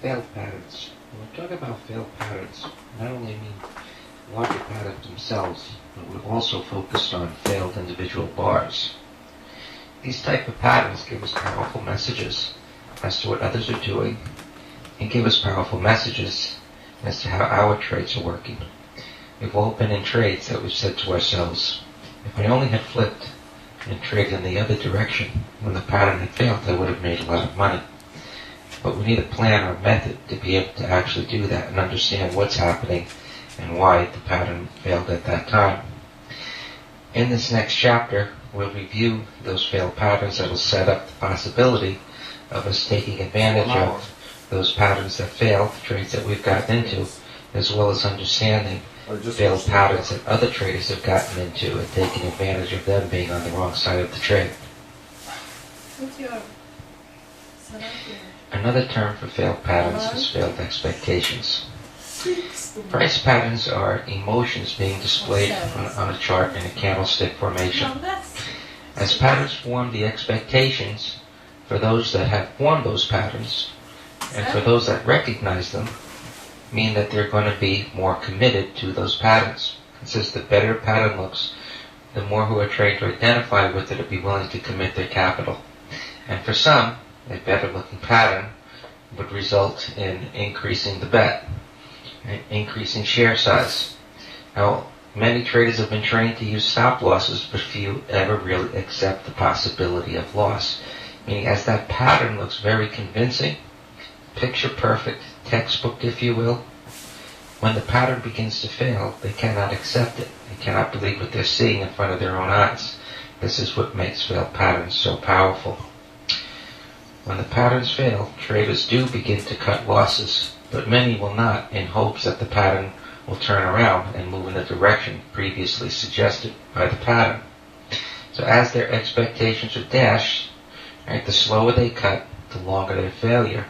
Failed patterns. When we talk about failed patterns, not only mean larger patterns themselves, but we're also focused on failed individual bars. These type of patterns give us powerful messages as to what others are doing, and give us powerful messages as to how our trades are working. We've all been in trades that we've said to ourselves, if I only had flipped and traded in the other direction when the pattern had failed, I would have made a lot of money. But we need a plan or method to be able to actually do that and understand what's happening and why the pattern failed at that time. In this next chapter, we'll review those failed patterns that will set up the possibility of us taking advantage of those patterns that failed, trades that we've gotten into, as well as understanding failed patterns that other traders have gotten into and taking advantage of them being on the wrong side of the trade. What's your Another term for failed patterns is failed expectations. Price patterns are emotions being displayed on a chart in a candlestick formation. As patterns form, the expectations for those that have formed those patterns and for those that recognize them mean that they're going to be more committed to those patterns. It says the better a pattern looks, the more who are trained to identify with it or be willing to commit their capital. And for some, a better looking pattern would result in increasing the bet, increasing share size. Now, many traders have been trained to use stop losses, but few ever really accept the possibility of loss. Meaning, as that pattern looks very convincing, picture perfect, textbook if you will, when the pattern begins to fail, they cannot accept it. They cannot believe what they're seeing in front of their own eyes. This is what makes failed patterns so powerful. When the patterns fail, traders do begin to cut losses, but many will not, in hopes that the pattern will turn around and move in the direction previously suggested by the pattern. So as their expectations are dashed, right, the slower they cut, the longer their failure,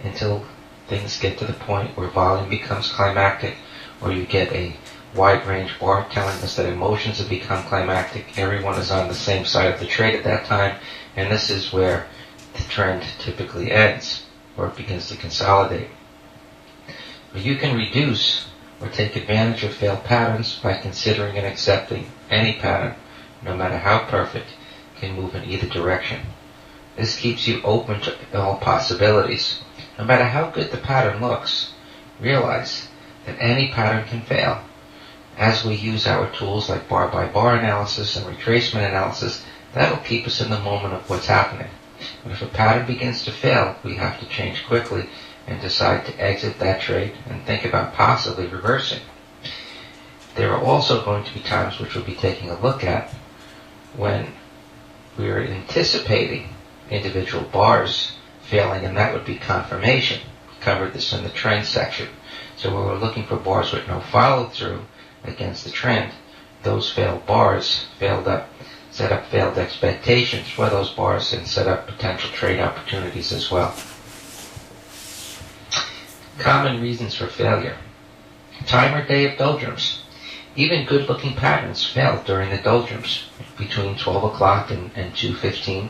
until things get to the point where volume becomes climactic, or you get a wide range bar telling us that emotions have become climactic. Everyone is on the same side of the trade at that time, and this is where the trend typically ends, or it begins to consolidate. But you can reduce or take advantage of failed patterns by considering and accepting any pattern, no matter how perfect, can move in either direction. This keeps you open to all possibilities. No matter how good the pattern looks, realize that any pattern can fail. As we use our tools like bar-by-bar analysis and retracement analysis, that'll keep us in the moment of what's happening. But if a pattern begins to fail, we have to change quickly and decide to exit that trade and think about possibly reversing. There are also going to be times, which we'll be taking a look at, when we're anticipating individual bars failing, and that would be confirmation. We covered this in the trend section. So when we're looking for bars with no follow-through against the trend, those failed bars set up failed expectations for those bars and set up potential trade opportunities as well. Common reasons for failure. Time or day of doldrums. Even good-looking patterns fail during the doldrums between 12 o'clock and 2:15.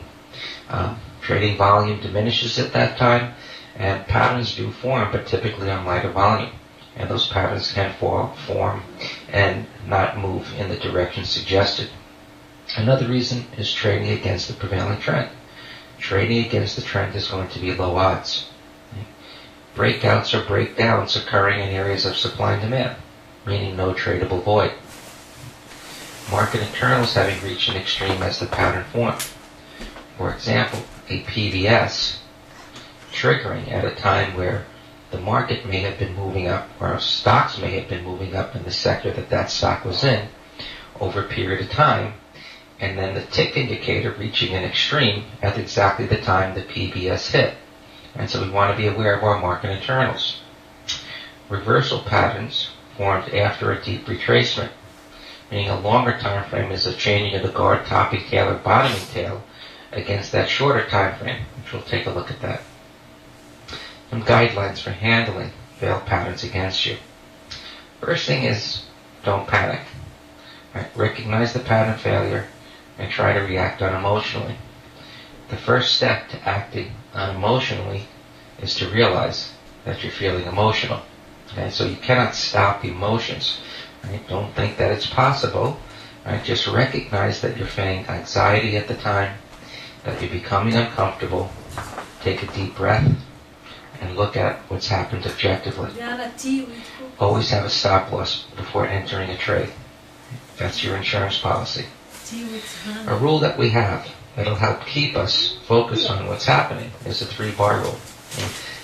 Trading volume diminishes at that time, and patterns do form, but typically on lighter volume. And those patterns can form and not move in the direction suggested. Another reason is trading against the prevailing trend. Trading against the trend is going to be low odds. Breakouts or breakdowns occurring in areas of supply and demand, meaning no tradable void. Market internals having reached an extreme as the pattern formed. For example, a PVS triggering at a time where the market may have been moving up, or stocks may have been moving up in the sector that stock was in over a period of time, and then the tick indicator reaching an extreme at exactly the time the PVS hit. And so we want to be aware of our market internals. Reversal patterns formed after a deep retracement, meaning a longer time frame is a changing of the guard, topping tail, or bottoming tail against that shorter time frame, which we'll take a look at that. Some guidelines for handling failed patterns against you. First thing is, don't panic. Right? Recognize the pattern failure and try to react unemotionally. The first step to acting unemotionally is to realize that you're feeling emotional. Okay, so you cannot stop emotions. Right? Don't think that it's possible. Right? Just recognize that you're feeling anxiety at the time, that you're becoming uncomfortable. Take a deep breath and look at what's happened objectively. Always have a stop loss before entering a trade. That's your insurance policy. A rule that we have that'll help keep us focused on what's happening is the 3-bar rule.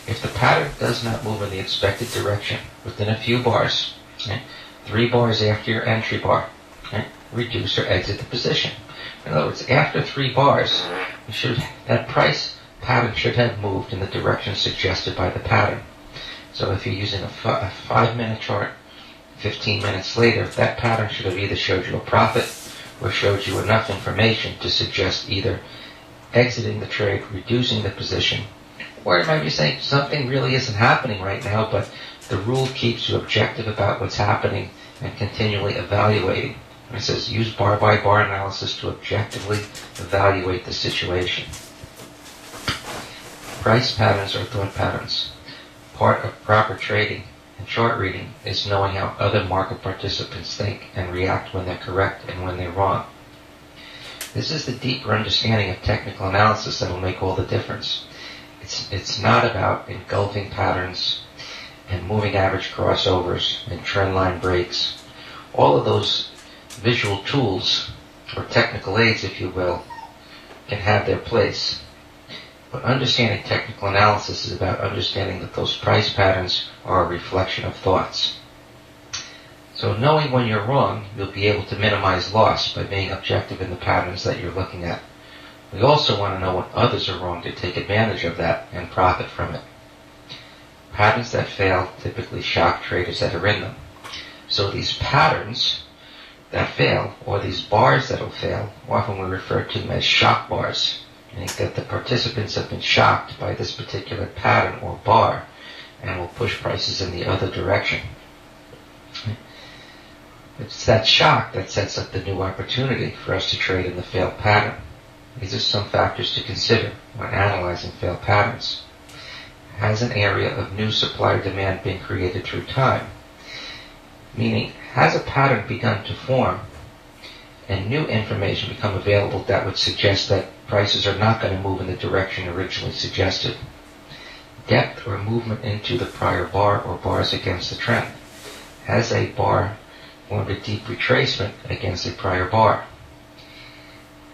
If the pattern does not move in the expected direction within a few bars, 3 bars after your entry bar, reduce or exit the position. In other words, after 3 bars, that price pattern should have moved in the direction suggested by the pattern. So if you're using a 5-minute chart, 15 minutes later, that pattern should have either showed you a profit or showed you enough information to suggest either exiting the trade, reducing the position, or it might be saying something really isn't happening right now, but the rule keeps you objective about what's happening and continually evaluating. And it says use bar-by-bar analysis to objectively evaluate the situation. Price patterns are thought patterns. Part of proper trading and chart reading is knowing how other market participants think and react when they're correct and when they're wrong. This is the deeper understanding of technical analysis that will make all the difference. It's not about engulfing patterns and moving average crossovers and trend line breaks. All of those visual tools, or technical aids if you will, can have their place. But understanding technical analysis is about understanding that those price patterns are a reflection of thoughts. So knowing when you're wrong, you'll be able to minimize loss by being objective in the patterns that you're looking at. We also want to know when others are wrong to take advantage of that and profit from it. Patterns that fail typically shock traders that are in them. So these patterns that fail, or these bars that will fail, often we refer to them as shock bars. Meaning that the participants have been shocked by this particular pattern or bar and will push prices in the other direction. It's that shock that sets up the new opportunity for us to trade in the failed pattern. These are some factors to consider when analyzing failed patterns. Has an area of new supply-demand been created through time? Meaning, has a pattern begun to form and new information become available that would suggest that prices are not going to move in the direction originally suggested? Depth or movement into the prior bar or bars against the trend. Has a bar formed a deep retracement against a prior bar?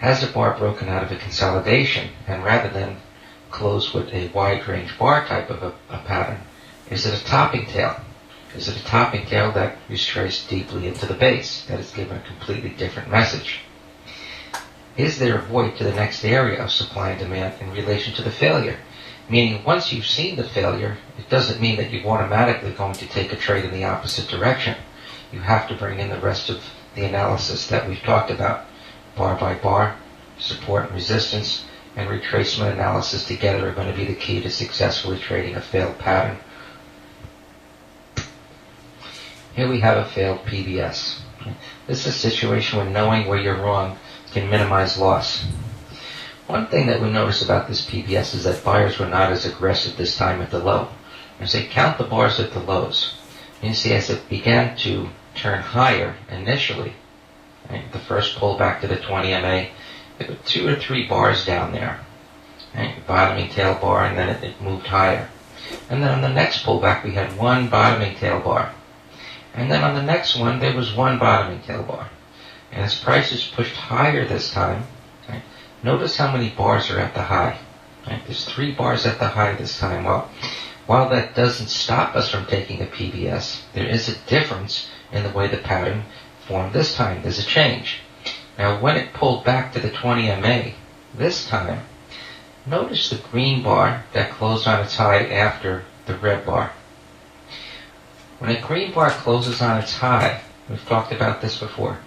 Has a bar broken out of a consolidation and rather than close with a wide range bar type of a pattern, is it a topping tail? Is it a topping tail that is traced deeply into the base that is given a completely different message? Is there a void to the next area of supply and demand in relation to the failure? Meaning once you've seen the failure, it doesn't mean that you're automatically going to take a trade in the opposite direction. You have to bring in the rest of the analysis that we've talked about. Bar by bar, support and resistance, and retracement analysis together are going to be the key to successfully trading a failed pattern. Here we have a failed PBS. This is a situation where knowing where you're wrong can minimize loss. One thing that we notice about this PBS is that buyers were not as aggressive this time at the low. As they count the bars at the lows, you see as it began to turn higher initially, right, the first pullback to the 20 MA, there were 2 or 3 bars down there, right, bottoming tail bar, and then it moved higher. And then on the next pullback we had 1 bottoming tail bar. And then on the next one, there was 1 bottoming tail bar. And as prices pushed higher this time, right, notice how many bars are at the high. Right? There's 3 bars at the high this time. Well, while that doesn't stop us from taking a PBS, there is a difference in the way the pattern formed this time. There's a change. Now, when it pulled back to the 20 MA this time, notice the green bar that closed on its high after the red bar. When a green bar closes on its high, we've talked about this before,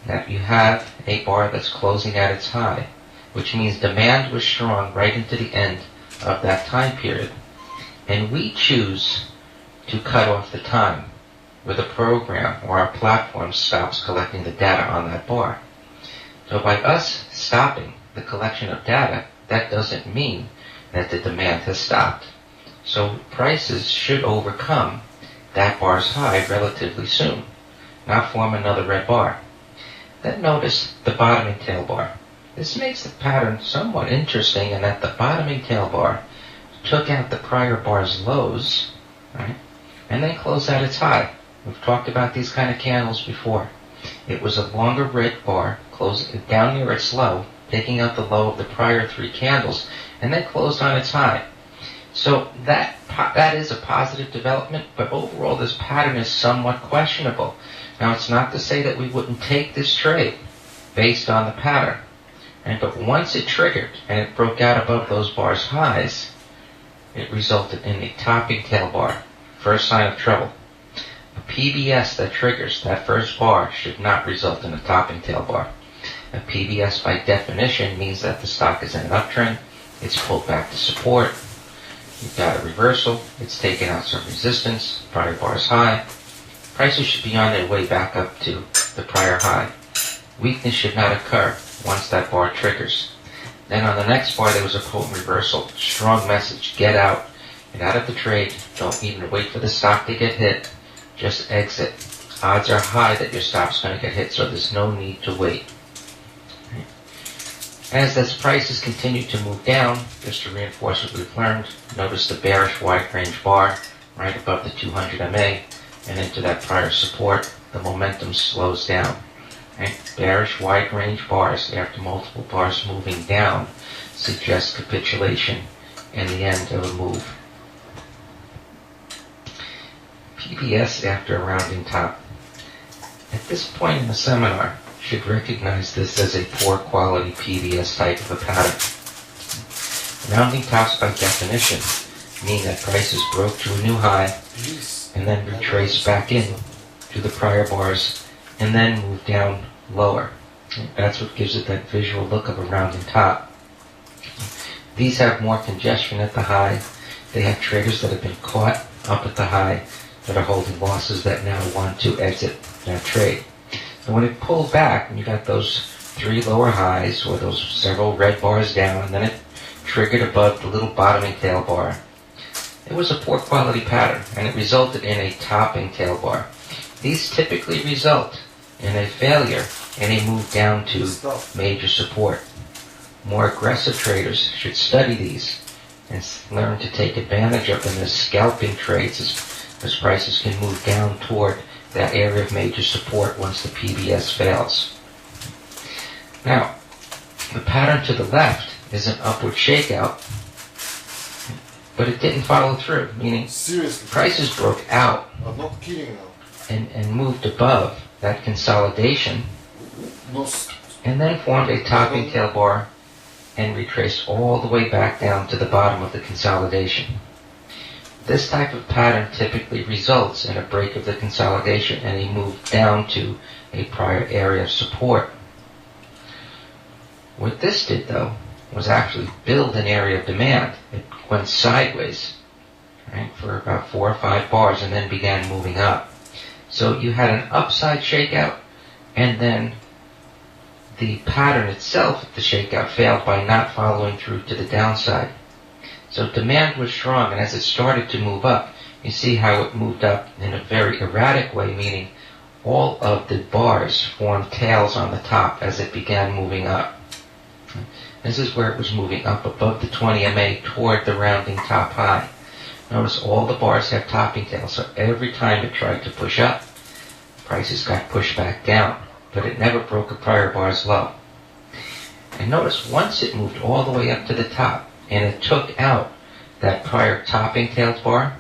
that you have a bar that's closing at its high, which means demand was strong right into the end of that time period. And we choose to cut off the time where the program or our platform stops collecting the data on that bar. So by us stopping the collection of data, that doesn't mean that the demand has stopped. So prices should overcome that bar's high relatively soon, not form another red bar. Then notice the bottoming tail bar. This makes the pattern somewhat interesting in that the bottoming tail bar took out the prior bar's lows, right, and then closed out its high. We've talked about these kind of candles before. It was a longer red bar, closing down near its low, taking out the low of the prior three candles, and then closed on its high. So that is a positive development, but overall this pattern is somewhat questionable. Now, it's not to say that we wouldn't take this trade based on the pattern, right? But once it triggered and it broke out above those bars' highs, it resulted in a topping tail bar, first sign of trouble. A PBS that triggers that first bar should not result in a topping tail bar. A PBS by definition means that the stock is in an uptrend, it's pulled back to support, you've got a reversal, it's taken out some resistance, prior bar's high. Prices should be on their way back up to the prior high. Weakness should not occur once that bar triggers. Then on the next bar there was a potent reversal. Strong message, get out of the trade. Don't even wait for the stock to get hit. Just exit. Odds are high that your stop's going to get hit, so there's no need to wait. As prices continue to move down, just to reinforce what we've learned, notice the bearish wide range bar right above the 200 MA and into that prior support. The momentum slows down. Right? Bearish wide range bars after multiple bars moving down suggest capitulation and the end of a move. PBS after a rounding top. At this point in the seminar, should recognize this as a poor quality PBS type of a pattern. Rounding tops by definition mean that prices broke to a new high and then retraced back in to the prior bars and then moved down lower. That's what gives it that visual look of a rounding top. These have more congestion at the high. They have traders that have been caught up at the high that are holding losses that now want to exit that trade. And when it pulled back, and you got those three lower highs or those several red bars down, and then it triggered above the little bottoming tail bar, it was a poor quality pattern, and it resulted in a topping tail bar. These typically result in a failure and a move down to major support. More aggressive traders should study these and learn to take advantage of them as scalping trades as prices can move down toward that area of major support once the PBS fails. Now, the pattern to the left is an upward shakeout, but it didn't follow through, meaning Seriously, prices broke out I'm not kidding now. and moved above that consolidation No, and then formed a topping tail bar and retraced all the way back down to the bottom of the consolidation. This type of pattern typically results in a break of the consolidation and a move down to a prior area of support. What this did, though, was actually build an area of demand. It went sideways, right, for about 4 or 5 bars and then began moving up. So you had an upside shakeout, and then the pattern itself, the shakeout, failed by not following through to the downside. So demand was strong, and as it started to move up, you see how it moved up in a very erratic way, meaning all of the bars formed tails on the top as it began moving up. This is where it was moving up above the 20 MA toward the rounding top high. Notice all the bars have topping tails, so every time it tried to push up, prices got pushed back down, but it never broke a prior bar's low. And notice once it moved all the way up to the top, and it took out that prior topping tails bar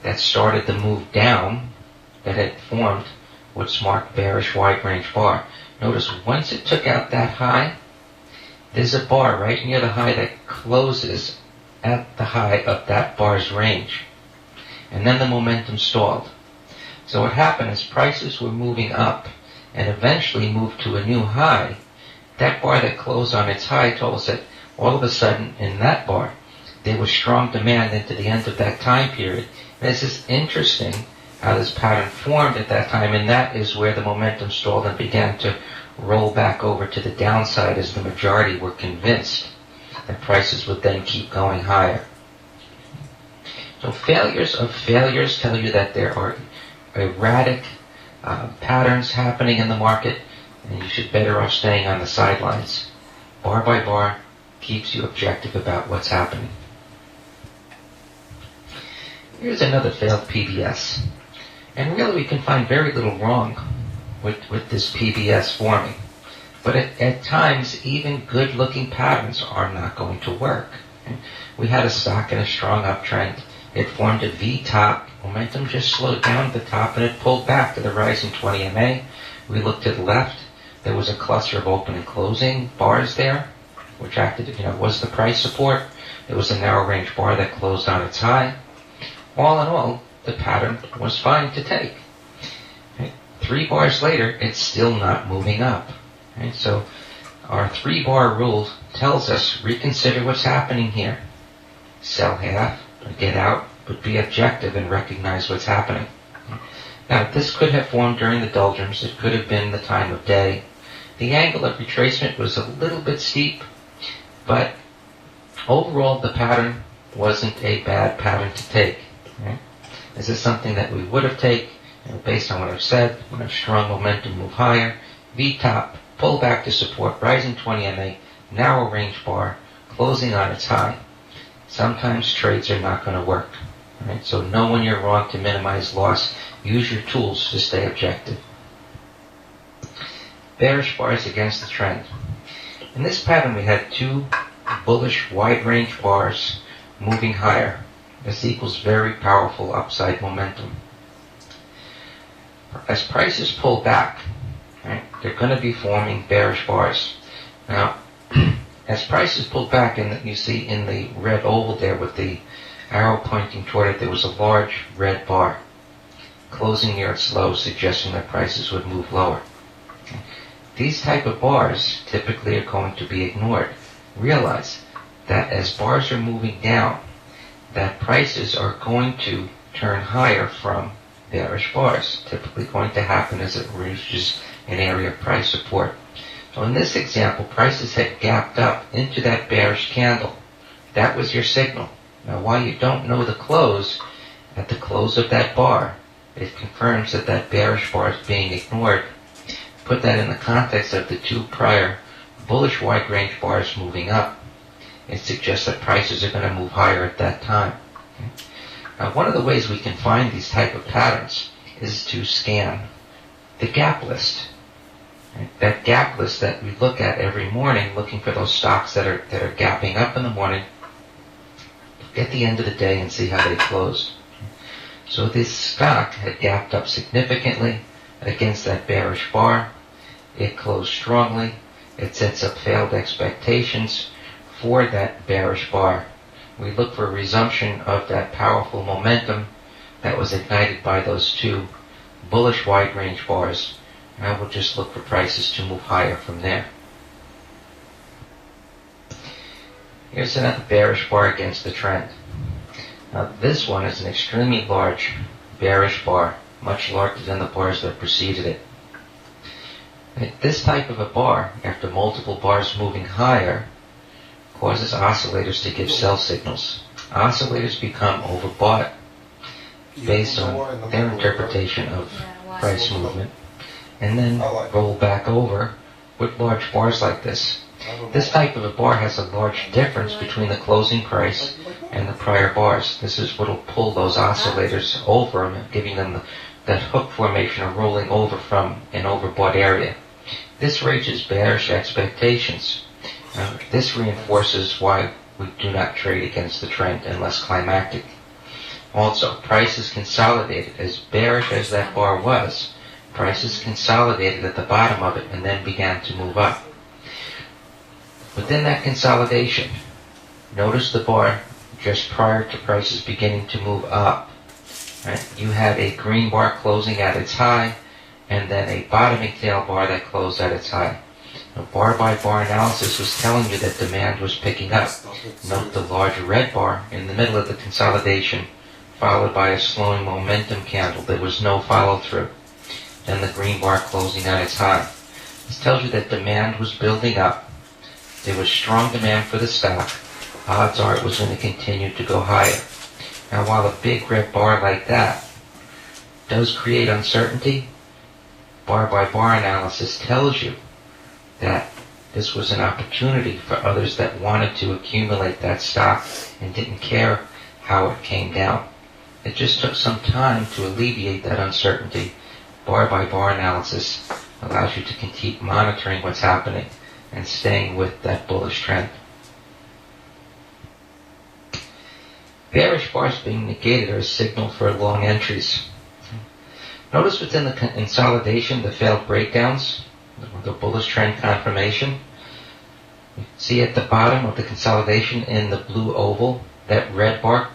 that started the move down that had formed what's marked bearish wide range bar. Notice once it took out that high, there's a bar right near the high that closes at the high of that bar's range. And then the momentum stalled. So what happened is prices were moving up and eventually moved to a new high. That bar that closed on its high told us that all of a sudden in that bar there was strong demand into the end of that time period. And this is interesting how this pattern formed at that time, and that is where the momentum stalled and began to roll back over to the downside as the majority were convinced that prices would then keep going higher. So failures of failures tell you that there are erratic patterns happening in the market, and you should better off staying on the sidelines. Bar by bar keeps you objective about what's happening. Here's another failed PBS. And really we can find very little wrong with this PBS forming. But at times, even good-looking patterns are not going to work. We had a stock in a strong uptrend. It formed a V-top. Momentum just slowed down at the top and it pulled back to the rising 20 MA. We looked to the left. There was a cluster of open and closing bars there, which acted, was the price support. There was a narrow range bar that closed on its high. All in all, the pattern was fine to take. Right? 3 bars later, it's still not moving up. Right? So our 3-bar rule tells us reconsider what's happening here. Sell half, get out, but be objective and recognize what's happening. Now, this could have formed during the doldrums. It could have been the time of day. The angle of retracement was a little bit steep, but overall the pattern wasn't a bad pattern to take. Right? This is something that we would have taken, based on what I've said. When a strong momentum move higher, V-top, pull back to support, rising 20 MA, narrow range bar, closing on its high. Sometimes trades are not going to work. Right? So know when you're wrong to minimize loss. Use your tools to stay objective. Bearish bars against the trend. In this pattern we had 2 bullish wide range bars moving higher. This equals very powerful upside momentum. As prices pull back, right, they're going to be forming bearish bars. Now, as prices pull back, and you see in the red oval there with the arrow pointing toward it, there was a large red bar closing near its low, suggesting that prices would move lower. Okay. These type of bars typically are going to be ignored. Realize that as bars are moving down, that prices are going to turn higher from bearish bars. Typically going to happen as it reaches an area of price support. So in this example, prices had gapped up into that bearish candle. That was your signal. Now while you don't know the close, at the close of that bar, it confirms that that bearish bar is being ignored. Put that in the context of the 2 prior bullish wide range bars moving up. It suggests that prices are going to move higher at that time. Okay. Now one of the ways we can find these type of patterns is to scan the gap list. Right? That gap list that we look at every morning, looking for those stocks that are gapping up in the morning, at the end of the day and see how they closed. So this stock had gapped up significantly against that bearish bar. It closed strongly. It sets up failed expectations for that bearish bar. We look for a resumption of that powerful momentum that was ignited by those 2 bullish wide range bars. And I will just look for prices to move higher from there. Here's another bearish bar against the trend. Now this one is an extremely large bearish bar, much larger than the bars that preceded it. This type of a bar, after multiple bars moving higher, causes oscillators to give sell signals. Oscillators become overbought based on their interpretation of price movement, and then roll back over with large bars like this. This type of a bar has a large difference between the closing price and the prior bars. This is what will pull those oscillators over them, giving them that hook formation of rolling over from an overbought area. This raises bearish expectations. This reinforces why we do not trade against the trend unless climactic. Also, prices consolidated. As bearish as that bar was, prices consolidated at the bottom of it and then began to move up. Within that consolidation, notice the bar just prior to prices beginning to move up. Right? You had a green bar closing at its high, and then a bottoming tail bar that closed at its high. Now, bar by bar analysis was telling you that demand was picking up. Note the large red bar in the middle of the consolidation, followed by a slowing momentum candle. There was no follow through. Then the green bar closing at its high. This tells you that demand was building up. There was strong demand for the stock. Odds are it was going to continue to go higher. Now, while a big red bar like that does create uncertainty, bar-by-bar analysis tells you that this was an opportunity for others that wanted to accumulate that stock and didn't care how it came down. It just took some time to alleviate that uncertainty. Bar-by-bar analysis allows you to keep monitoring what's happening and staying with that bullish trend. Bearish bars being negated are a signal for long entries. Notice within the consolidation, the failed breakdowns, the bullish trend confirmation. You see at the bottom of the consolidation in the blue oval, that red bar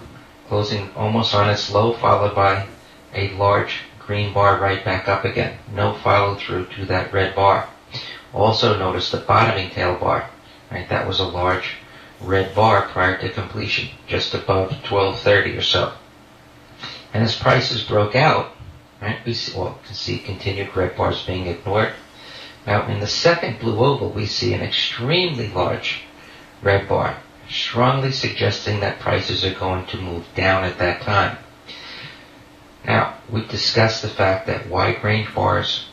closing almost on its low, followed by a large green bar right back up again. No follow through to that red bar. Also notice the bottoming tail bar. Right, that was a large red bar prior to completion, just above 1230 or so. And as prices broke out, right, we can see continued red bars being ignored. Now in the second blue oval, we see an extremely large red bar, strongly suggesting that prices are going to move down at that time. Now, we've discussed the fact that wide range bars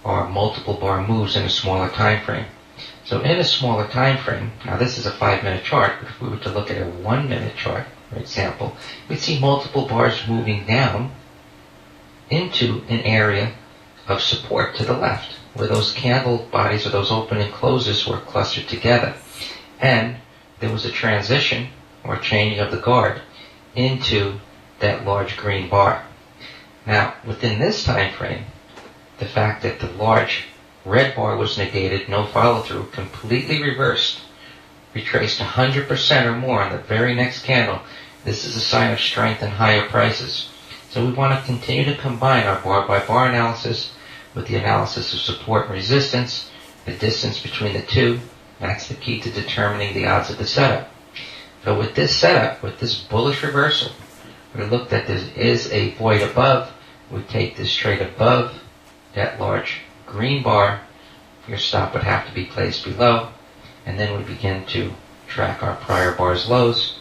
are multiple bar moves in a smaller time frame. So in a smaller time frame, now this is a 5-minute chart, but if we were to look at a 1-minute chart, for example, we'd see multiple bars moving down into an area of support to the left, where those candle bodies or those open and closes were clustered together. And there was a transition or changing of the guard into that large green bar. Now, within this time frame, the fact that the large red bar was negated, no follow-through, completely reversed, retraced 100% or more on the very next candle, this is a sign of strength and higher prices. So we want to continue to combine our bar-by-bar analysis with the analysis of support and resistance, the distance between the two. That's the key to determining the odds of the setup. So with this setup, with this bullish reversal, we look that there is a void above. We take this trade above that large green bar. Your stop would have to be placed below. And then we begin to track our prior bar's lows,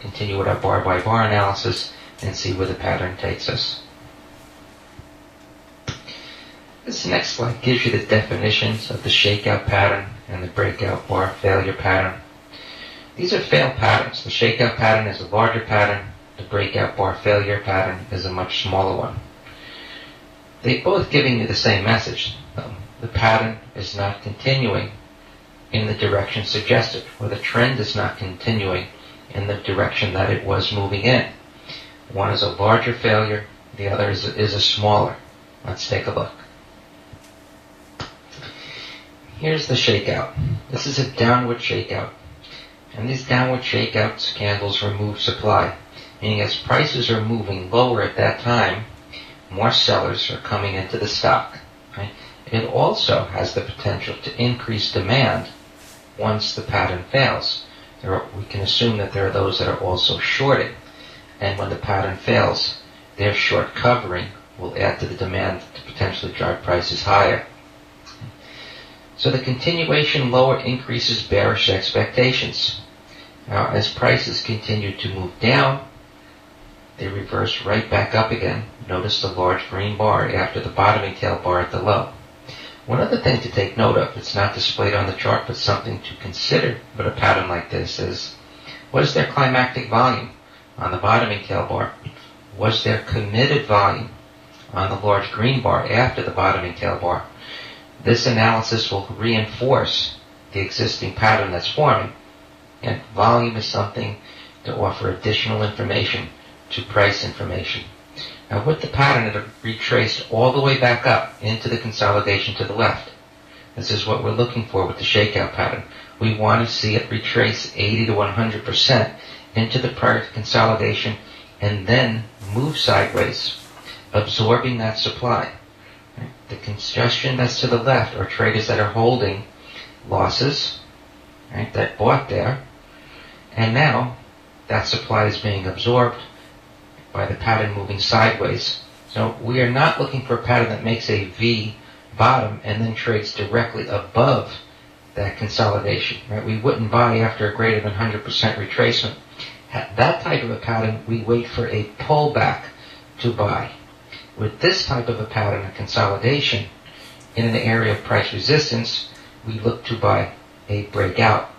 continue with our bar-by-bar analysis, and see where the pattern takes us. This next slide gives you the definitions of the shakeout pattern and the breakout bar failure pattern. These are failed patterns. The shakeout pattern is a larger pattern. The breakout bar failure pattern is a much smaller one. They're both giving you the same message. The pattern is not continuing in the direction suggested, or the trend is not continuing in the direction that it was moving in. One is a larger failure, the other is a smaller. Let's take a look. Here's the shakeout. This is a downward shakeout. And these downward shakeouts candles remove supply, meaning as prices are moving lower at that time, more sellers are coming into the stock. Right? It also has the potential to increase demand once the pattern fails. We can assume that there are those that are also shorting, and when the pattern fails, their short covering will add to the demand to potentially drive prices higher. So the continuation lower increases bearish expectations. Now, as prices continue to move down, they reverse right back up again. Notice the large green bar after the bottoming tail bar at the low. One other thing to take note of, it's not displayed on the chart, but something to consider with a pattern like this is, was there climactic volume on the bottoming tail bar? Was there committed volume on the large green bar after the bottoming tail bar? This analysis will reinforce the existing pattern that's forming, and volume is something to offer additional information to price information. Now with the pattern, it retraced all the way back up into the consolidation to the left. This is what we're looking for with the shakeout pattern. We want to see it retrace 80 to 100% into the prior consolidation and then move sideways, absorbing that supply. The congestion that's to the left are traders that are holding losses, right, that bought there, and now that supply is being absorbed by the pattern moving sideways. So we are not looking for a pattern that makes a V bottom and then trades directly above that consolidation. Right? We wouldn't buy after a greater than 100% retracement. That type of a pattern, we wait for a pullback to buy. With this type of a pattern, a consolidation, in an area of price resistance, we look to buy a breakout.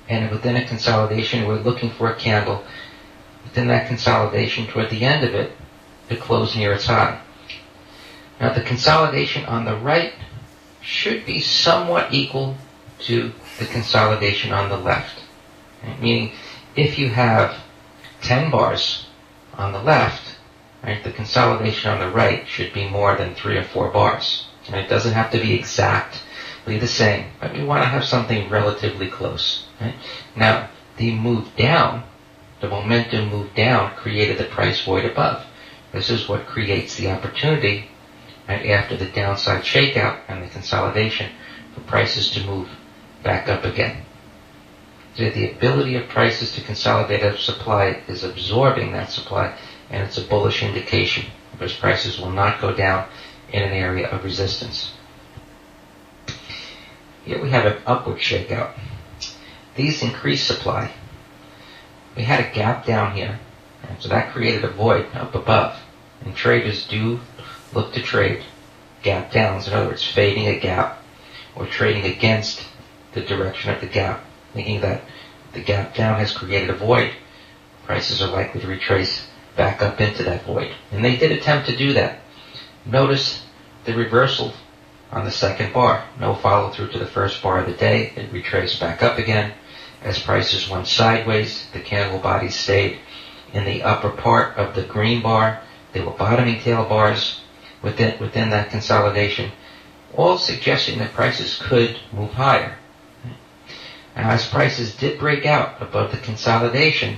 And within a consolidation, we're looking for a candle within that consolidation toward the end of it to close near its high. Now the consolidation on the right should be somewhat equal to the consolidation on the left. Right? Meaning, if you have 10 bars on the left, right, the consolidation on the right should be more than 3 or 4 bars. And it doesn't have to be exactly the same, but we want to have something relatively close. Right? Now, the move down, the momentum move down created the price void above. This is what creates the opportunity, right, after the downside shakeout and the consolidation for prices to move back up again. So the ability of prices to consolidate up supply is absorbing that supply, and it's a bullish indication because prices will not go down in an area of resistance. Here we have an upward shakeout. These increase supply. We had a gap down here, and so that created a void up above. And traders do look to trade gap downs, in other words, fading a gap or trading against the direction of the gap, thinking that the gap down has created a void. Prices are likely to retrace back up into that void. And they did attempt to do that. Notice the reversal on the second bar. No follow through to the first bar of the day. It retraced back up again. As prices went sideways, the candle bodies stayed in the upper part of the green bar. They were bottoming tail bars within that consolidation, all suggesting that prices could move higher. Now, as prices did break out above the consolidation,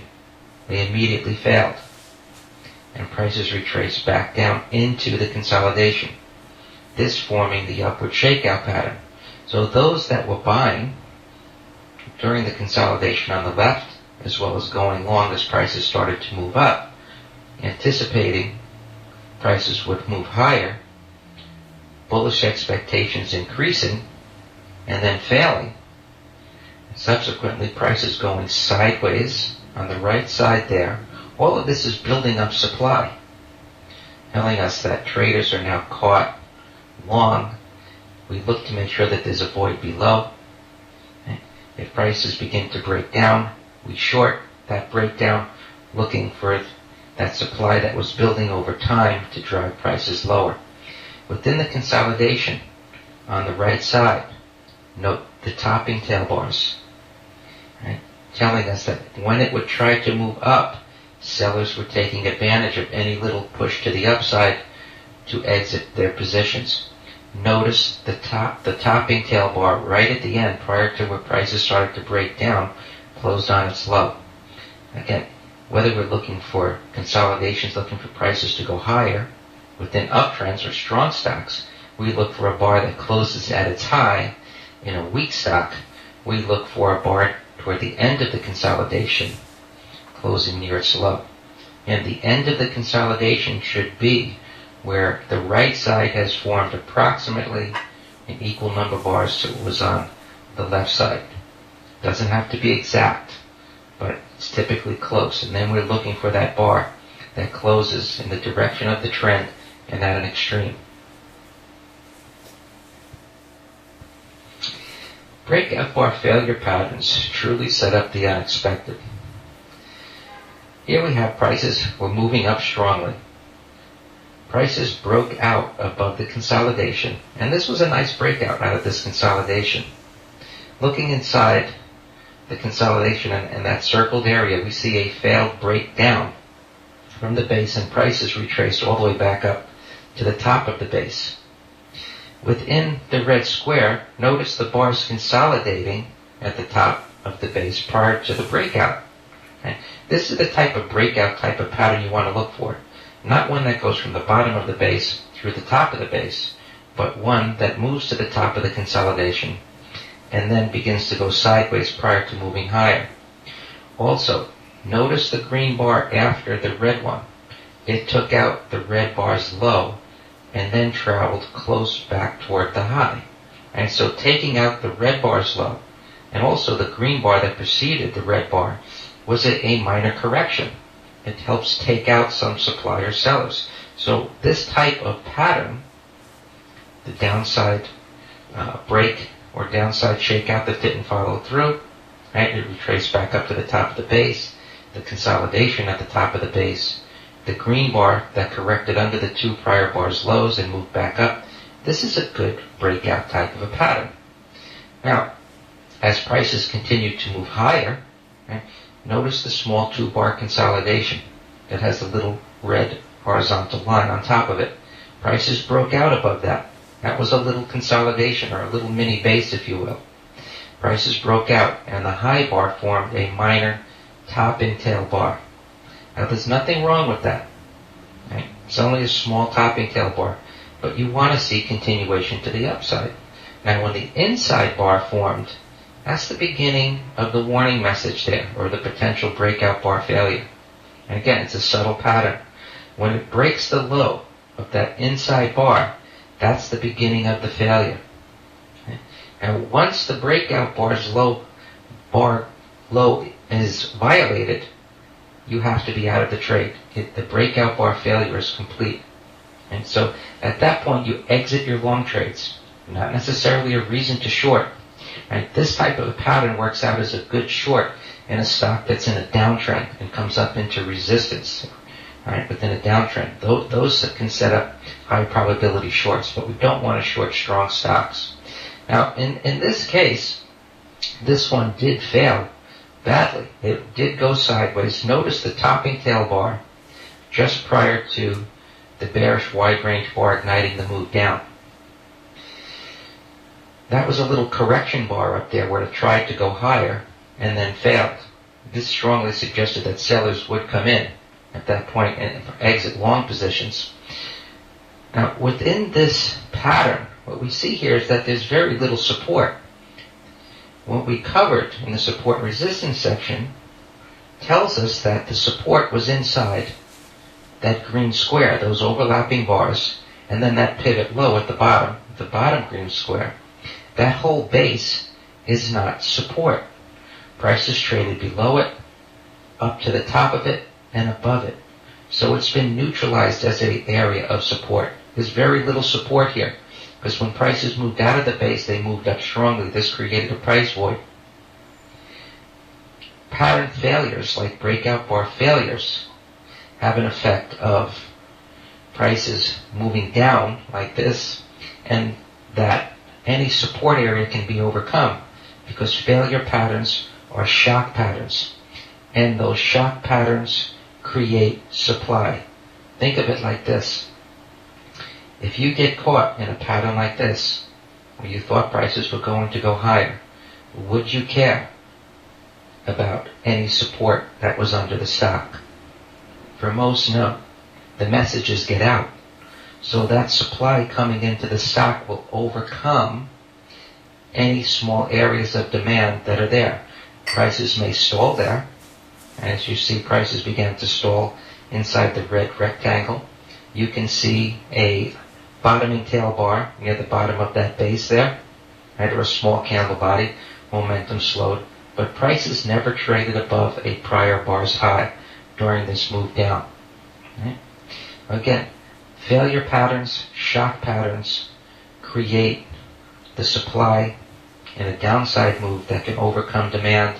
they immediately failed, and prices retraced back down into the consolidation, this forming the upward shakeout pattern. So those that were buying during the consolidation on the left, as well as going long as prices started to move up, anticipating prices would move higher, bullish expectations increasing, and then failing, subsequently prices going sideways on the right side there. All of this is building up supply, telling us that traders are now caught long. We look to make sure that there's a void below. If prices begin to break down, we short that breakdown, looking for that supply that was building over time to drive prices lower. Within the consolidation on the right side, note the topping tail bars, right, telling us that when it would try to move up, sellers were taking advantage of any little push to the upside to exit their positions. Notice the topping tail bar right at the end, prior to where prices started to break down, closed on its low. Again, whether we're looking for consolidations, looking for prices to go higher within uptrends or strong stocks, we look for a bar that closes at its high. In a weak stock, we look for a bar toward the end of the consolidation, closing near its low. And the end of the consolidation should be where the right side has formed approximately an equal number of bars to what was on the left side. Doesn't have to be exact, but it's typically close. And then we're looking for that bar that closes in the direction of the trend and at an extreme. Breakout bar failure patterns truly set up the unexpected. Here we have prices were moving up strongly. Prices broke out above the consolidation, and this was a nice breakout out of this consolidation. Looking inside the consolidation and that circled area, we see a failed breakdown from the base, and prices retraced all the way back up to the top of the base. Within the red square, notice the bars consolidating at the top of the base prior to the breakout. Okay? This is the type of breakout type of pattern you want to look for. Not one that goes from the bottom of the base through the top of the base, but one that moves to the top of the consolidation and then begins to go sideways prior to moving higher. Also, notice the green bar after the red one. It took out the red bar's low and then traveled close back toward the high. And so taking out the red bar's low and also the green bar that preceded the red bar was a minor correction. It helps take out some supply or sellers. So this type of pattern, the downside break or downside shakeout that didn't follow through, right? It retraced back up to the top of the base, the consolidation at the top of the base, the green bar that corrected under the 2 prior bars lows and moved back up. This is a good breakout type of a pattern. Now, as prices continue to move higher, right, notice the small 2-bar consolidation that has a little red horizontal line on top of it. Prices broke out above that. That was a little consolidation, or a little mini base, if you will. Prices broke out, and the high bar formed a minor topping tail bar. Now, there's nothing wrong with that. Right? It's only a small topping tail bar, but you want to see continuation to the upside. Now, when the inside bar formed, that's the beginning of the warning message there, or the potential breakout bar failure. And again, it's a subtle pattern. When it breaks the low of that inside bar, that's the beginning of the failure. Okay? And once the breakout bar low is violated, you have to be out of the trade. The breakout bar failure is complete. And so at that point, you exit your long trades. Not necessarily a reason to short. Right? This type of a pattern works out as a good short in a stock that's in a downtrend and comes up into resistance, right, within a downtrend. Those can set up high probability shorts, but we don't want to short strong stocks. Now, in this case, this one did fail badly. It did go sideways. Notice the topping tail bar just prior to the bearish wide range bar igniting the move down. That was a little correction bar up there where it tried to go higher and then failed. This strongly suggested that sellers would come in at that point and exit long positions. Now, within this pattern, what we see here is that there's very little support. What we covered in the support and resistance section tells us that the support was inside that green square, those overlapping bars, and then that pivot low at the bottom green square. That whole base is not support. Prices traded below it, up to the top of it, and above it. So it's been neutralized as an area of support. There's very little support here, because when prices moved out of the base, they moved up strongly. This created a price void. Pattern failures, like breakout bar failures, have an effect of prices moving down like this, and that any support area can be overcome, because failure patterns are shock patterns, and those shock patterns create supply. Think of it like this. If you get caught in a pattern like this, where you thought prices were going to go higher, would you care about any support that was under the stock? For most, no. The messages get out. So that supply coming into the stock will overcome any small areas of demand that are there. Prices may stall there. As you see, prices began to stall inside the red rectangle. You can see a bottoming tail bar near the bottom of that base there, right, or a small candle body. Momentum slowed, but prices never traded above a prior bar's high during this move down. Right? Again, failure patterns, shock patterns create the supply in a downside move that can overcome demand,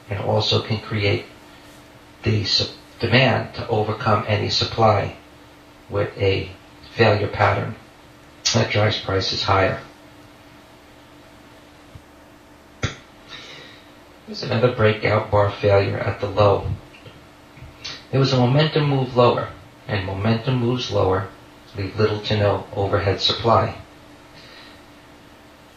and also can create the demand to overcome any supply with a failure pattern that drives prices higher. Here's another breakout bar failure at the low. There was a momentum move lower, and momentum moves lower leave little to no overhead supply.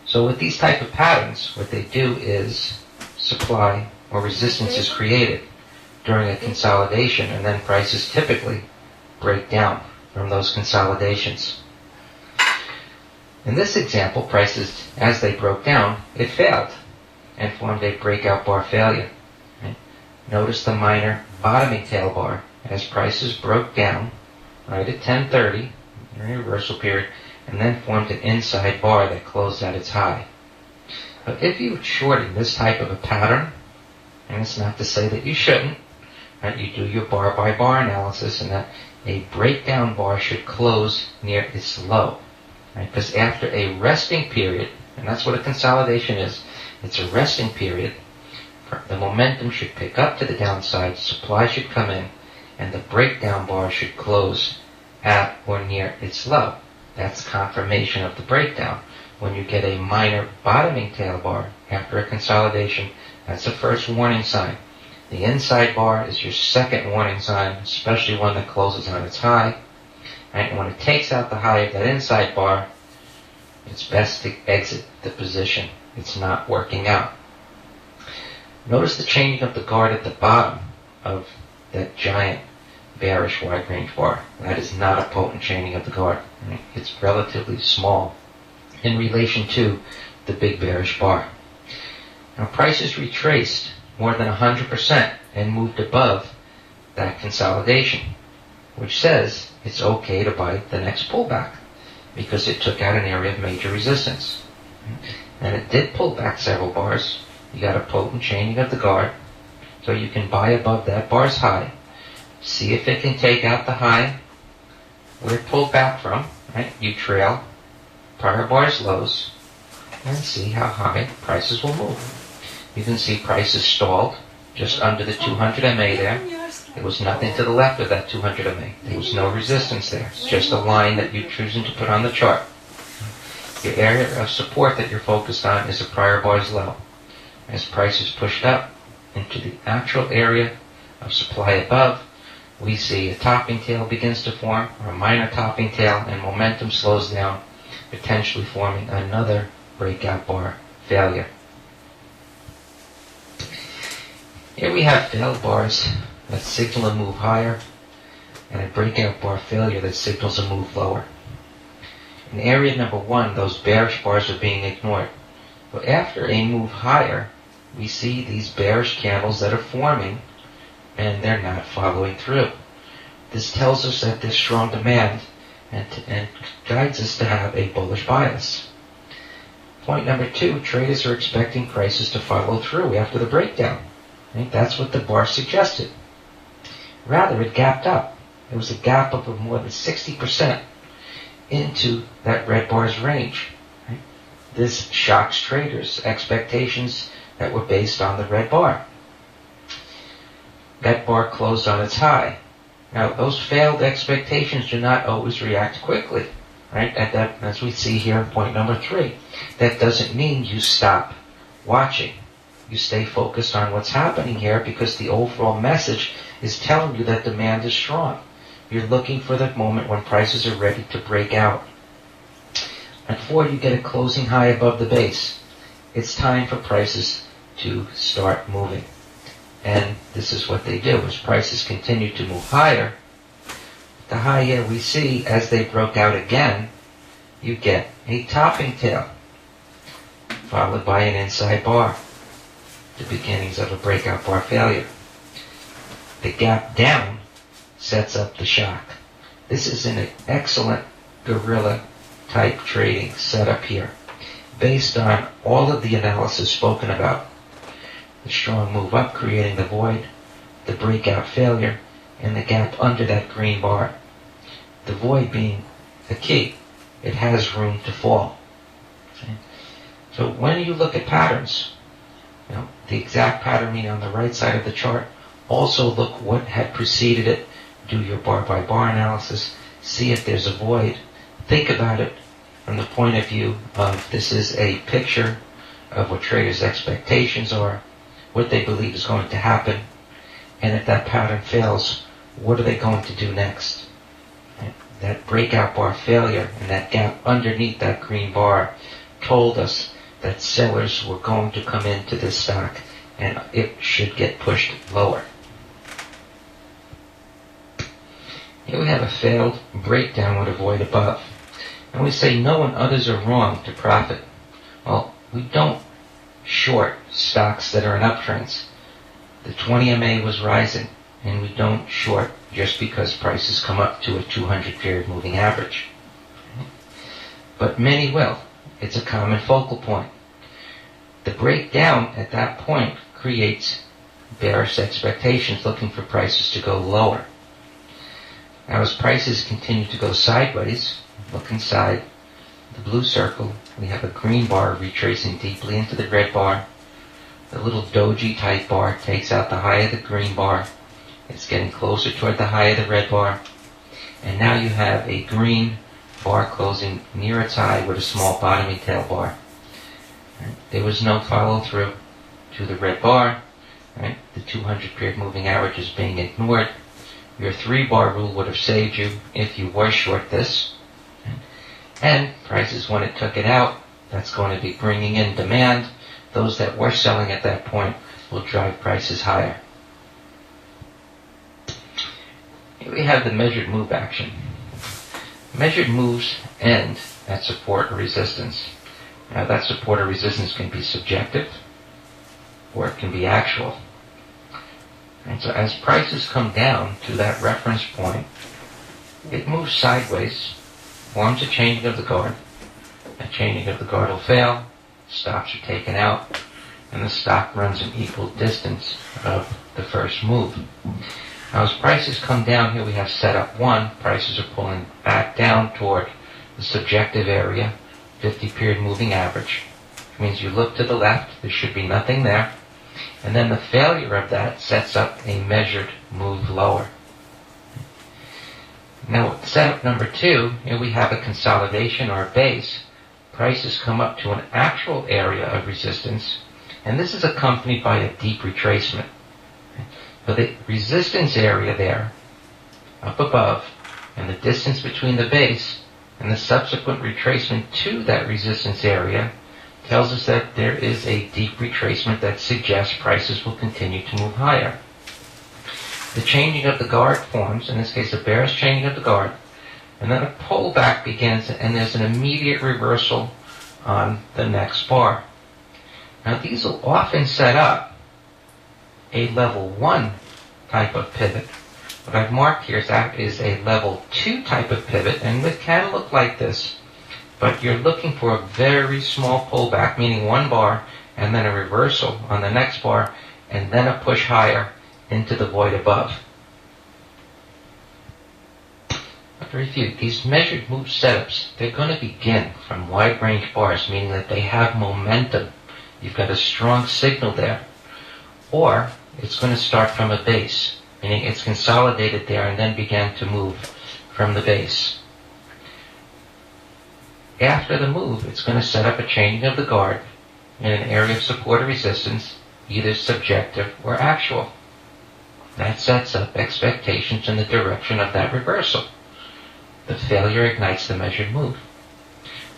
So with these type of patterns, what they do is supply or resistance is created during a consolidation, and then prices typically break down from those consolidations. In this example, prices, as they broke down, it failed and formed a breakout bar failure. Right? Notice the minor bottoming tail bar as prices broke down right at 10:30 during a reversal period, and then formed an inside bar that closed at its high. But if you're shorting this type of a pattern, And it's not to say that you shouldn't. Right? You do your bar by bar analysis, and that a breakdown bar should close near its low. Right? Because after a resting period, and that's what a consolidation is, it's a resting period, the momentum should pick up to the downside, supply should come in, and the breakdown bar should close at or near its low. That's confirmation of the breakdown. When you get a minor bottoming tail bar after a consolidation, that's the first warning sign. The inside bar is your second warning sign, especially one that closes on its high. And when it takes out the high of that inside bar, it's best to exit the position. It's not working out. Notice the changing of the guard at the bottom of that giant bearish wide range bar. That is not a potent changing of the guard. It's relatively small in relation to the big bearish bar. Now prices retraced more than 100% and moved above that consolidation, which says it's okay to buy the next pullback because it took out an area of major resistance. And it did pull back several bars. You got a potent chaining of the guard, so you can buy above that bar's high. See if it can take out the high where it pulled back from. Right? You trail prior bar's lows and see how high prices will move. You can see prices stalled just under the 200 MA there. There was nothing to the left of that 200 MA. There was no resistance there. It's just a line that you're choosing to put on the chart. Your area of support that you're focused on is a prior bar's low. As prices pushed up into the actual area of supply above, we see a topping tail begins to form, or a minor topping tail, and momentum slows down, potentially forming another breakout bar failure. Here we have failed bars that signal a move higher, and a breakout bar failure that signals a move lower. In area number 1, those bearish bars are being ignored. But after a move higher, we see these bearish candles that are forming, and they're not following through. This tells us that there's strong demand and guides us to have a bullish bias. Point number 2, traders are expecting prices to follow through after the breakdown. I think that's what the bar suggested. Rather, it gapped up. There was a gap up of more than 60% into that red bar's range. Right? This shocks traders' expectations that were based on the red bar. That bar closed on its high. Now, those failed expectations do not always react quickly, right? As we see here in point number 3. That doesn't mean you stop watching. You stay focused on what's happening here because the overall message is telling you that demand is strong. You're looking for that moment when prices are ready to break out. At 4, you get a closing high above the base. It's time for prices to start moving. And this is what they do. As prices continue to move higher, the high here we see as they broke out again, you get a topping tail, followed by an inside bar. The beginnings of a breakout bar failure. The gap down sets up the shock. This is an excellent guerrilla type trading setup here, based on all of the analysis spoken about. The strong move up creating the void, the breakout failure, and the gap under that green bar. The void being the key. It has room to fall. Okay? So when you look at patterns, the exact pattern meaning on the right side of the chart, also look what had preceded it, do your bar by bar analysis, see if there's a void. Think about it from the point of view of this is a picture of what traders' expectations are, what they believe is going to happen, and if that pattern fails, what are they going to do next? That breakout bar failure and that gap underneath that green bar told us that sellers were going to come into this stock and it should get pushed lower. Here we have a failed breakdown with a void above. And we say no and others are wrong to profit. Well, we don't short stocks that are in uptrends. The 20 MA was rising, and we don't short just because prices come up to a 200 period moving average. But many will. It's a common focal point. The breakdown at that point creates bearish expectations, looking for prices to go lower. Now as prices continue to go sideways, look inside the blue circle, we have a green bar retracing deeply into the red bar. The little doji type bar takes out the high of the green bar. It's getting closer toward the high of the red bar. And now you have a green bar closing near its high with a small bottoming tail bar. Right? There was no follow through to the red bar. Right? The 200 period moving average is being ignored. Your 3-bar rule would have saved you if you were short this. Right? And prices, when it took it out, that's going to be bringing in demand. Those that were selling at that point will drive prices higher. Here we have the measured move action. Measured moves end at support or resistance. Now that support or resistance can be subjective or it can be actual. And so as prices come down to that reference point, it moves sideways, forms a changing of the guard. That changing of the guard will fail, stops are taken out, and the stock runs an equal distance of the first move. Now as prices come down here, we have setup 1. Prices are pulling back down toward the subjective area, 50 period moving average. Which means you look to the left, there should be nothing there. And then the failure of that sets up a measured move lower. Now setup number 2, here we have a consolidation or a base. Prices come up to an actual area of resistance, and this is accompanied by a deep retracement. So the resistance area there, up above, and the distance between the base and the subsequent retracement to that resistance area tells us that there is a deep retracement that suggests prices will continue to move higher. The changing of the guard forms, in this case a bearish changing of the guard, and then a pullback begins and there's an immediate reversal on the next bar. Now these will often set up a level 1 type of pivot. What I've marked here is a level 2 type of pivot, and it can look like this, but you're looking for a very small pullback, meaning 1 bar and then a reversal on the next bar and then a push higher into the void above. To review, these measured move setups, they're going to begin from wide range bars, meaning that they have momentum. You've got a strong signal there. Or it's going to start from a base, meaning it's consolidated there and then began to move from the base. After the move, it's going to set up a changing of the guard in an area of support or resistance, either subjective or actual. That sets up expectations in the direction of that reversal. The failure ignites the measured move.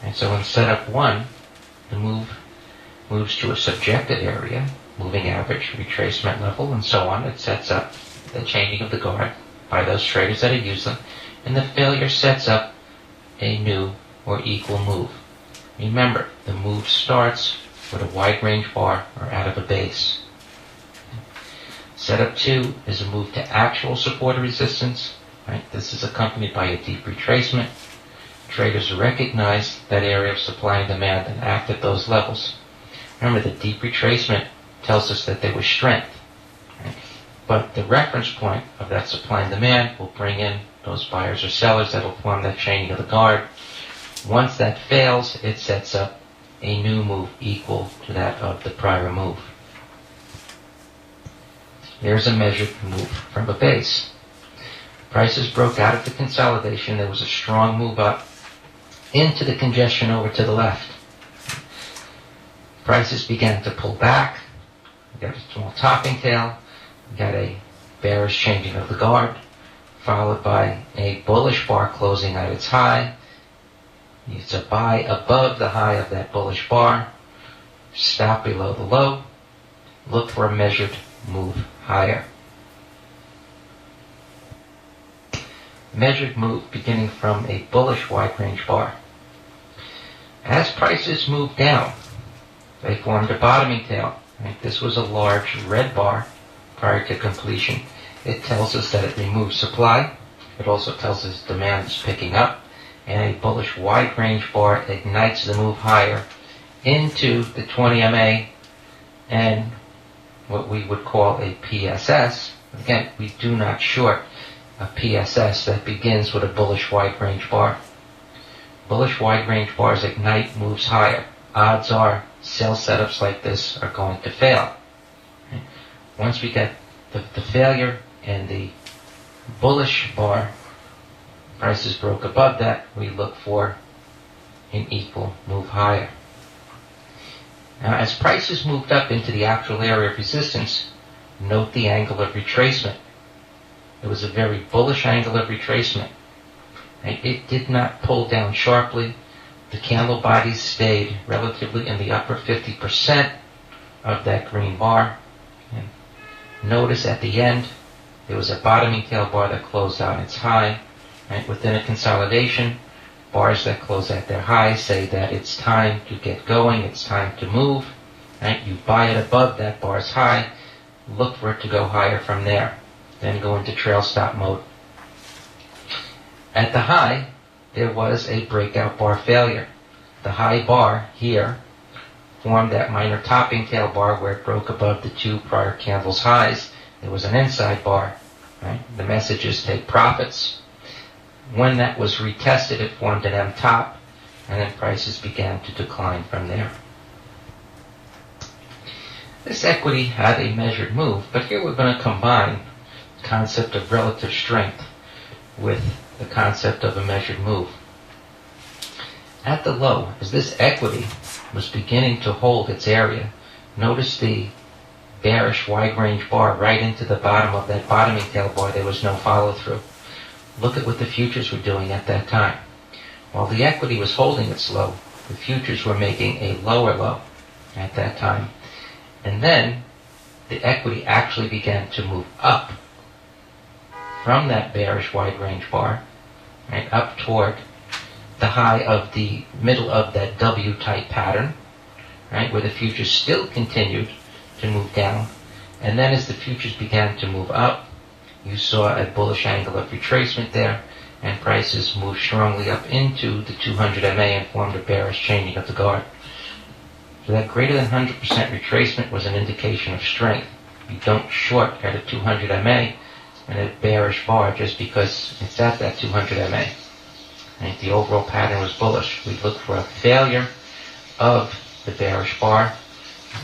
And so in setup 1, the move moves to a subjective area, moving average, retracement level, and so on. It sets up the changing of the guard by those traders that have used them, and the failure sets up a new or equal move. Remember, the move starts with a wide range bar or out of a base. Setup 2 is a move to actual support or resistance. Right? This is accompanied by a deep retracement. Traders recognize that area of supply and demand and act at those levels. Remember, the deep retracement tells us that there was strength. Right? But the reference point of that supply and demand will bring in those buyers or sellers that will form that chaining of the guard. Once that fails, it sets up a new move equal to that of the prior move. There's a measured move from a base. Prices broke out of the consolidation. There was a strong move up into the congestion over to the left. Prices began to pull back. We got a small topping tail. We got a bearish changing of the guard, followed by a bullish bar closing at its high. It's a buy above the high of that bullish bar. Stop below the low. Look for a measured move higher. Measured move beginning from a bullish wide range bar. As prices moved down, they formed a bottoming tail. Right? This was a large red bar prior to completion. It tells us that it removes supply. It also tells us demand is picking up. And a bullish wide range bar ignites the move higher into the 20 MA and what we would call a PSS. Again, we do not short a PSS that begins with a bullish wide range bar. Bullish wide range bars ignite, moves higher. Odds are sell setups like this are going to fail. Once we get the failure and the bullish bar, prices broke above that, we look for an equal move higher. Now, as prices moved up into the actual area of resistance, note the angle of retracement. It was a very bullish angle of retracement. It did not pull down sharply. The candle bodies stayed relatively in the upper 50% of that green bar. And notice at the end, there was a bottoming tail bar that closed on its high. Within a consolidation, bars that close at their high say that it's time to get going, it's time to move. You buy it above that bar's high, look for it to go higher from there, then go into trail stop mode. At the high, there was a breakout bar failure. The high bar here formed that minor topping tail bar where it broke above the two prior candles' highs. There was an inside bar. The message is take profits. When that was retested, it formed an M top, and then prices began to decline from there. This equity had a measured move, but here we're going to combine the concept of relative strength with the concept of a measured move. At the low, as this equity was beginning to hold its area, notice the bearish wide range bar right into the bottom of that bottoming tail bar. There was no follow through. Look at what the futures were doing at that time. While the equity was holding its low, the futures were making a lower low at that time. And then the equity actually began to move up from that bearish wide range bar, up toward the high of the middle of that W type pattern, where the futures still continued to move down. And then as the futures began to move up, you saw a bullish angle of retracement there, and prices moved strongly up into the 200 MA and formed a bearish changing of the guard. So that greater than 100% retracement was an indication of strength. You don't short at a 200 MA and a bearish bar just because it's at that 200 MA. And the overall pattern was bullish. We look for a failure of the bearish bar.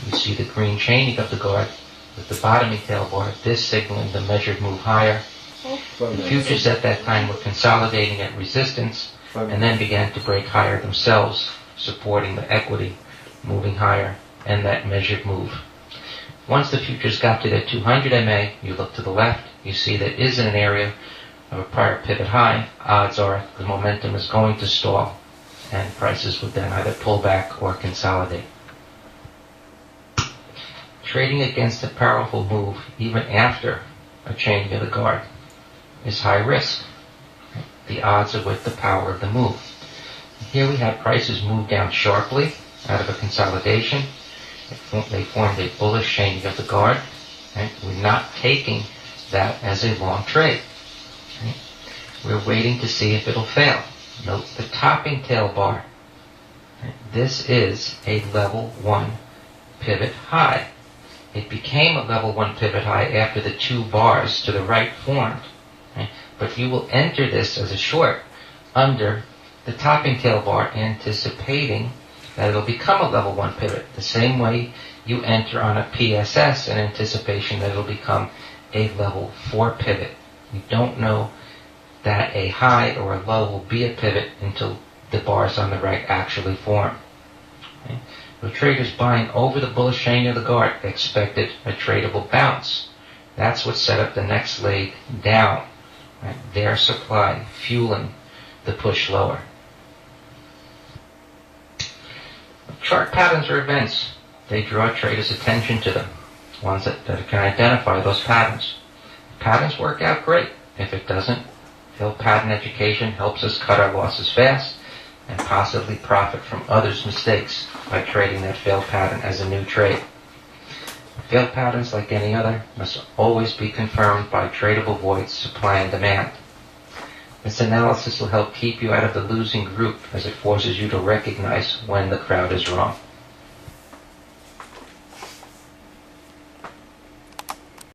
You see the green chaining of the guard with the bottoming tail bar, this signaling the measured move higher. The futures at that time were consolidating at resistance and then began to break higher themselves, supporting the equity, moving higher, and that measured move. Once the futures got to that 200 MA, you look to the left, you see that is in an area of a prior pivot high. Odds are the momentum is going to stall, and prices would then either pull back or consolidate. Trading against a powerful move, even after a changing of the guard, is high risk. The odds are with the power of the move. Here we have prices move down sharply out of a consolidation. They formed a bullish changing of the guard. We're not taking that as a long trade. We're waiting to see if it'll fail. Note the topping tail bar. This is a level 1 pivot high. It became a level 1 pivot high after the two bars to the right formed. But you will enter this as a short under the topping tail bar, anticipating that it'll become a level 1 pivot, the same way you enter on a PSS in anticipation that it'll become a level 4 pivot. You don't know that a high or a low will be a pivot until the bars on the right actually form. The traders buying over the bullish chain of the guard expected a tradable bounce. That's what set up the next leg down. Their supply fueling the push lower. Chart patterns are events. They draw traders' attention to them. Ones that can identify those patterns. Patterns work out great. If it doesn't, field pattern education helps us cut our losses fast and possibly profit from others' mistakes by trading that failed pattern as a new trade. Failed patterns, like any other, must always be confirmed by tradable voids, supply and demand. This analysis will help keep you out of the losing group as it forces you to recognize when the crowd is wrong.